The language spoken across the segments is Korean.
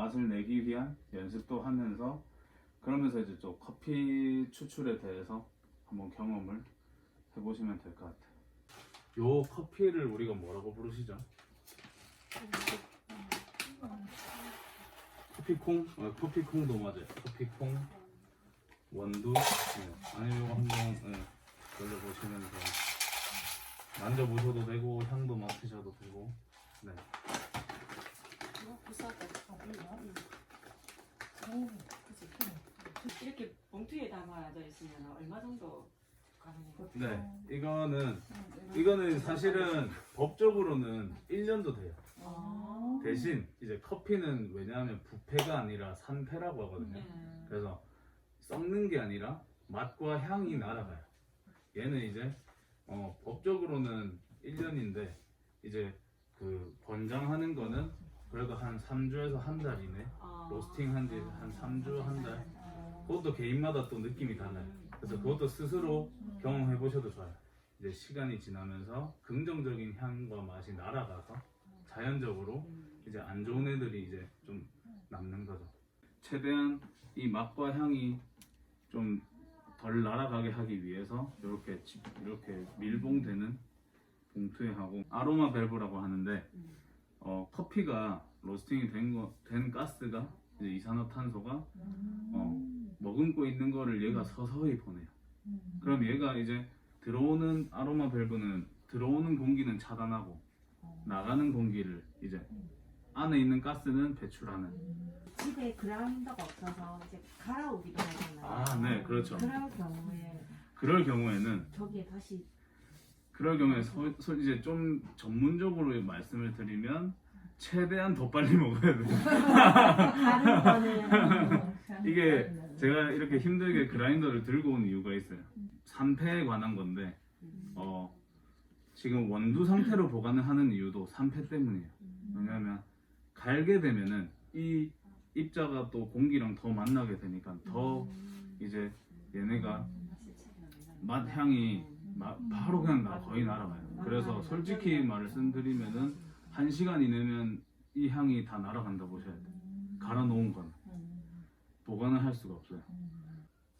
맛을 내기 위한 연습도 하면서 그러면서 이제 좀 커피 추출에 대해서 한번 경험을 해보시면 될 것 같아요. 요 커피를 우리가 뭐라고 부르시죠? 커피콩? 커피콩도 맞아요. 커피콩, 원두. 아니 요거 한번 돌려보시면서 만져보셔도 되고 향도 맡으셔도 되고. 네. 이렇게 봉투에 담아져 있으면 얼마 정도 가능해요? 네. 이거는 사실은 법적으로는 1년도 돼요. 대신 이제 커피는 왜냐하면 부패가 아니라 산패라고 하거든요. 그래서 썩는 게 아니라 맛과 향이 날아가요. 얘는 이제 법적으로는 1년인데 이제 그 권장하는 거는 그래도 한 3주에서 한 달 이내 로스팅 한 지 한 3주 한 달. 그것도 개인마다 또 느낌이 달라요. 그래서 그것도 스스로 경험해 보셔도 좋아요. 이제 시간이 지나면서 긍정적인 향과 맛이 날아가서 자연적으로 이제 안 좋은 애들이 이제 좀 남는 거죠. 최대한 이 맛과 향이 좀 덜 날아가게 하기 위해서 이렇게 밀봉되는 봉투에 하고 아로마 밸브라고 하는데 커피가 로스팅이 된 가스가 이제 이산화탄소가 머금고 있는 거를 얘가 서서히 보내요. 그럼 얘가 이제 들어오는 아로마 밸브는 들어오는 공기는 차단하고 나가는 공기를 이제 안에 있는 가스는 배출하는. 집에 그라인더가 없어서 이제 갈아오기도 하잖아요. 아, 네, 그렇죠. 그럴 경우에 그럴 경우에는 저기에 다시 이제 좀 전문적으로 말씀을 드리면 최대한 더 빨리 먹어야 돼요. 다른 거는 이게 제가 이렇게 힘들게 그라인더를 들고 온 이유가 있어요. 산패에 관한 건데 지금 원두 상태로 보관을 하는 이유도 산패 때문이에요. 왜냐하면 갈게 되면은 이 입자가 또 공기랑 더 만나게 되니까 더 이제 얘네가 맛 향이 바로 그냥 거의 날아가요. 그래서 솔직히 말씀드리면은 1시간 이내면 이 향이 다 날아간다 보셔야 돼요. 갈아 놓은 건 보관을 할 수가 없어요.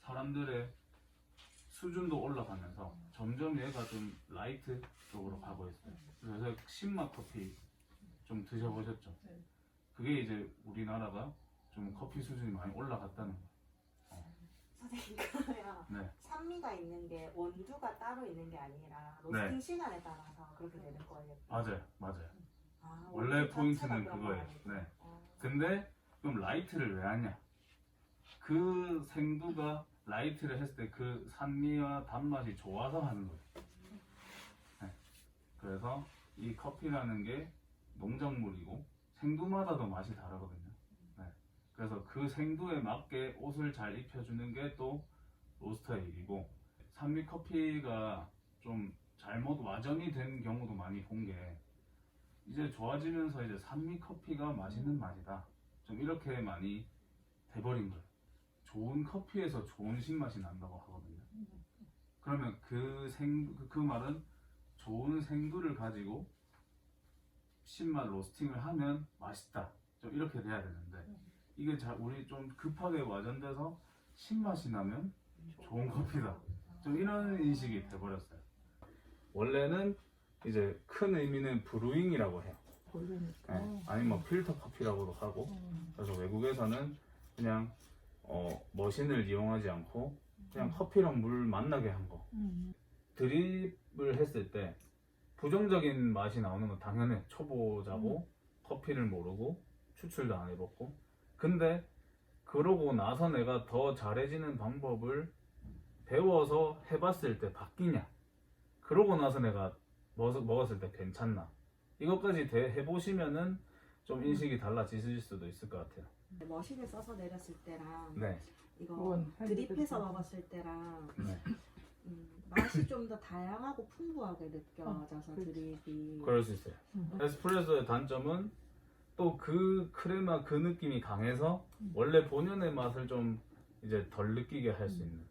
사람들의 수준도 올라가면서 점점 얘가 좀 라이트 쪽으로 가고 있어요. 그래서 신맛 커피 좀 드셔보셨죠? 그게 이제 우리나라가 좀 커피 수준이 많이 올라갔다는 거예요. 선생님 그러면 네. 산미가 있는 게 원두가 따로 있는 게 아니라 로스팅 네. 시간에 따라서 그렇게 되는 거예요. 맞아요. 아, 원래 원두 포인트는 자체가 그런 그거예요. 건 아니고. 네. 근데 그럼 라이트를 왜 하냐? 그 생두가 라이트를 했을 때 그 산미와 단맛이 좋아서 하는 거예요. 네. 그래서 이 커피라는 게 농작물이고 생두마다도 맛이 다르거든요. 네. 그래서 그 생두에 맞게 옷을 잘 입혀주는 게 또 로스터의 일이고, 산미 커피가 좀 잘못 와전이 된 경우도 많이 본 게 이제 좋아지면서 이제 산미 커피가 맛있는 맛이다, 좀 이렇게 많이 돼버린 거예요. 좋은 커피에서 좋은 신맛이 난다고 하거든요. 그러면 그 말은 좋은 생두를 가지고 신맛 로스팅을 하면 맛있다, 좀 이렇게 돼야 되는데 이게 우리 좀 급하게 와전돼서 신맛이 나면 좋은 커피다, 좀 이런 인식이 돼버렸어요. 원래는 이제 큰 의미는 브루잉이라고 해요. 네. 아니면 뭐 필터 커피라고도 하고. 그래서 외국에서는 그냥 머신을 이용하지 않고 그냥 커피랑 물 만나게 한 거. 드립을 했을 때 부정적인 맛이 나오는 건 당연해. 초보자고 커피를 모르고 추출도 안 해봤고. 근데 그러고 나서 내가 더 잘해지는 방법을 배워서 해봤을 때 바뀌냐? 그러고 나서 내가 먹었을 때 괜찮나? 이것까지 해보시면은 좀 인식이 달라지실 수도 있을 것 같아요. 머신에 써서 내렸을 때랑 네. 이거 드립해서 먹었을 때랑 네. 맛이 좀 더 다양하고 풍부하게 느껴져서 드립이 그럴 수 있어요. 에스프레소의 단점은 또 그 크레마 그 느낌이 강해서 원래 본연의 맛을 좀 이제 덜 느끼게 할 수 있는.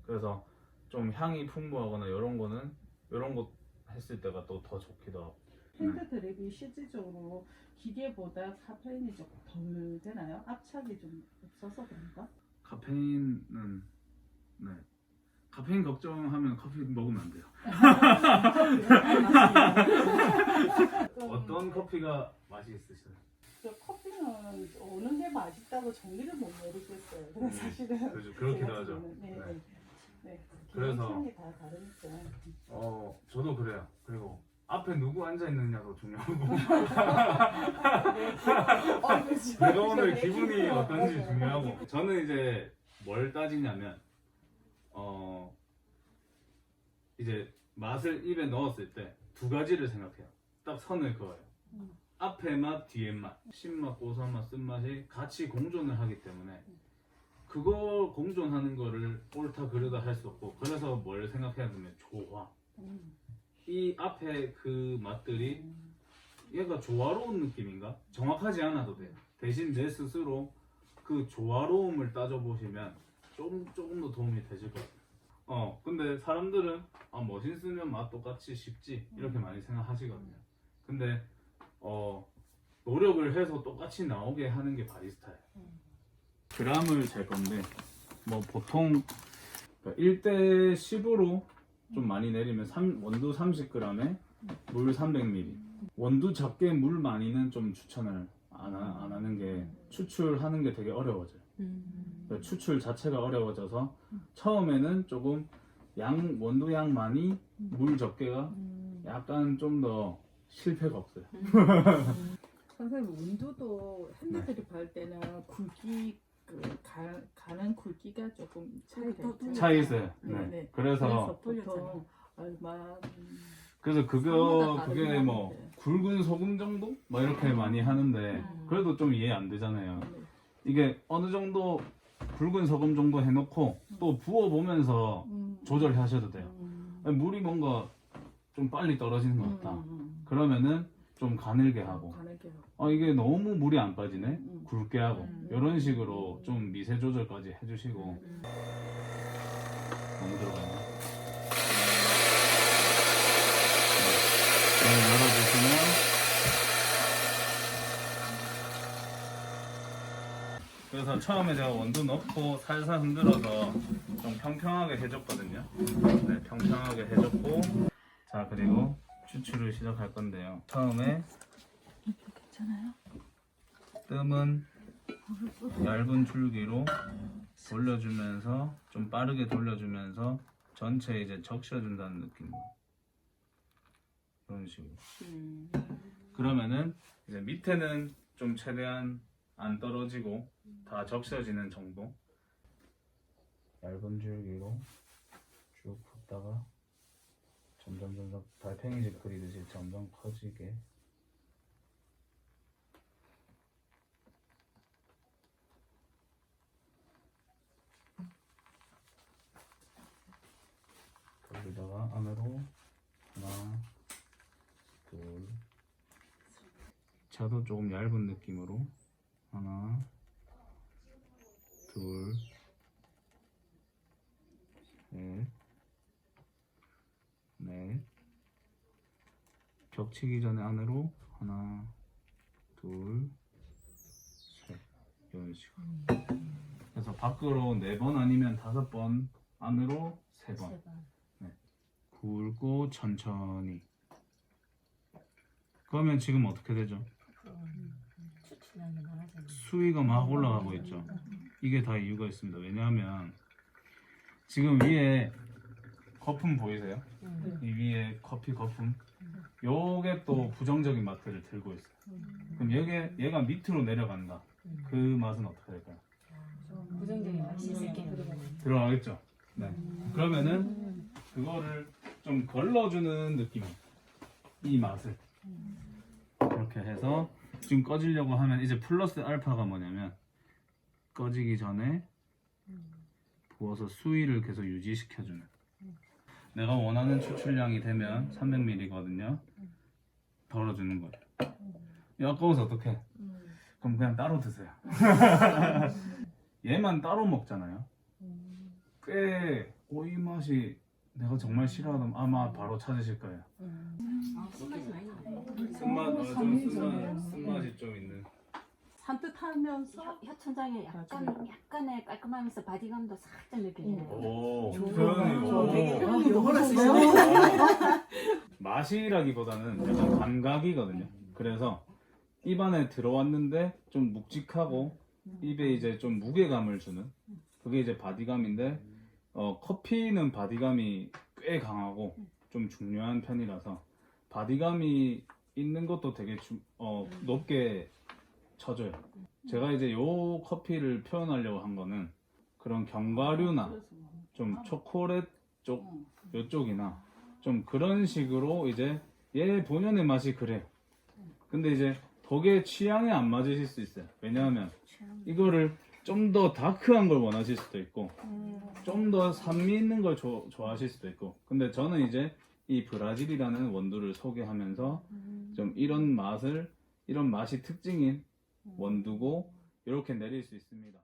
그래서 좀 향이 풍부하거나 이런 거 했을 때가 또 더 좋기도 하고. 핸드드립이 실질적으로 기계보다 카페인이 좀 덜 되나요? 압착이 좀 없어서 그런가? 카페인은 네. 카페인 걱정하면 커피 먹으면 안 돼요. 어떤 커피가 맛이 있으세요? 저 커피는 어느 게 맛있다고 정의를 못 내리겠어요. 근데 사실은 그렇죠. 그렇기도 제가 하죠. 지금은, 네, 네. 네. 네. 그래서- 취향이 다 다르니까. 저도 그래요. 그리고 앞에 누구 앉아 있느냐도 중요하고 그렇죠. 내가 오늘 네, 기분이 기분, 어떤지 맞아요. 중요하고 저는 이제 뭘 따지냐면 이제 맛을 입에 넣었을 때 두 가지를 생각해요. 딱 선을 그어요. 앞에 맛, 뒤에 맛, 신맛, 고소맛, 쓴맛이 같이 공존을 하기 때문에 그거 공존하는 거를 옳다 그르다 할 수 없고 그래서 뭘 생각해야 되냐면 조화. 이 앞에 그 맛들이 얘가 조화로운 느낌인가? 정확하지 않아도 돼요. 대신 내 스스로 그 조화로움을 따져보시면 조금 더 도움이 되실 것 같아요. 근데 사람들은 머신 쓰면 맛 똑같이 쉽지 이렇게 많이 생각하시거든요. 근데 노력을 해서 똑같이 나오게 하는 게 바리스타예요. 그램을 잴 건데 뭐 보통 1대 10으로 좀 많이 내리면 원두 30g에 물 300ml. 원두 적게 물 많이는 좀 추천을 안 하는 게 추출하는 게 되게 어려워져요. 그러니까 추출 자체가 어려워져서 처음에는 조금 원두 양 많이 물 적게가 약간 좀 더 실패가 없어요. 선생님 온도도 핸드드립 할 때는 굵기 가는 굵기가 조금 차이 있어요. 네, 네. 네. 그래서 보통 얼마 그래서 사마다 그게 다르긴 뭐 한데. 굵은 소금 정도 뭐 이렇게 많이 하는데 그래도 좀 이해 안 되잖아요. 네. 이게 어느 정도 굵은 소금 정도 해놓고 또 부어 보면서 조절하셔도 돼요. 물이 뭔가 좀 빨리 떨어지는 것 같다. 그러면은 좀 가늘게 하고 가늘게 하고. 이게 너무 물이 안 빠지네. 음. 굵게 하고 이런 식으로 좀 미세 조절까지 해주시고 너무 들어가요. 열어주시면 그래서 처음에 제가 원두 넣고 살살 흔들어서 좀 평평하게 해줬거든요. 네, 평평하게 해줬고 자 그리고 추출을 시작할 건데요. 처음에 괜찮아요? 뜸은 얇은 줄기로 돌려주면서 좀 빠르게 돌려주면서 전체 이제 적셔준다는 느낌으로 이런 식으로. 그러면은 이제 밑에는 좀 최대한 안 떨어지고 다 적셔지는 정도. 얇은 줄기로 쭉 붓다가 점점 달팽이집 그리듯이 점점 커지게. 거기다가 안으로 하나, 둘. 저도 조금 얇은 느낌으로 하나, 둘, 셋, 넷. 겹치기 전에 안으로 하나, 둘, 셋. 이런 식으로. 그래서 밖으로 4번 아니면 5번, 안으로 3번. 굵고 천천히. 그러면 지금 어떻게 되죠? 수위가 막 올라가고 있죠. 이게 다 이유가 있습니다. 왜냐하면 지금 위에 거품 보이세요? 이 위에 커피 거품. 요게 또 부정적인 맛들을 들고 있어요. 그럼 얘가 밑으로 내려간다. 그 맛은 어떻게 될까요? 부정적인 맛이 있게 들어가겠죠. 네. 그러면은 그거를 좀 걸러주는 느낌이에요. 이 맛을. 그렇게 해서 지금 꺼지려고 하면 이제 플러스 알파가 뭐냐면 꺼지기 전에 부어서 수위를 계속 유지시켜주는. 내가 원하는 추출량이 되면 300ml거든요. 덜어주는 거예요. 이 아까워서 어떡해? 그럼 그냥 따로 드세요. 얘만 따로 먹잖아요. 꽤 오이 맛이 내가 정말 싫어하면 아마 바로 찾으실 거예요. 아, 쓴맛이 많이 나네. 쓴맛이 좀 있는. 산뜻하면서 혀천장에 약간의 깔끔하면서 바디감도 살짝 느껴지네요. 오, 되게 표현이 요거를 맛이라기보다는 약간 감각이거든요. 그래서 입안에 들어왔는데 좀 묵직하고 입에 이제 좀 무게감을 주는 그게 이제 바디감인데 커피는 바디감이 꽤 강하고 좀 중요한 편이라서 바디감이 있는 것도 되게 높게 쳐줘요. 제가 이제 요 커피를 표현하려고 한 거는 그런 견과류나 좀 초콜릿 쪽 요쪽이나 좀 그런 식으로 이제 얘 본연의 맛이 그래요. 근데 이제 거기에 취향에 안 맞으실 수 있어요. 왜냐하면 이거를 좀 더 다크한 걸 원하실 수도 있고 좀 더 산미 있는 걸 좋아하실 수도 있고 근데 저는 이제 이 브라질이라는 원두를 소개하면서 좀 이런 맛이 특징인 원두고 이렇게 내릴 수 있습니다.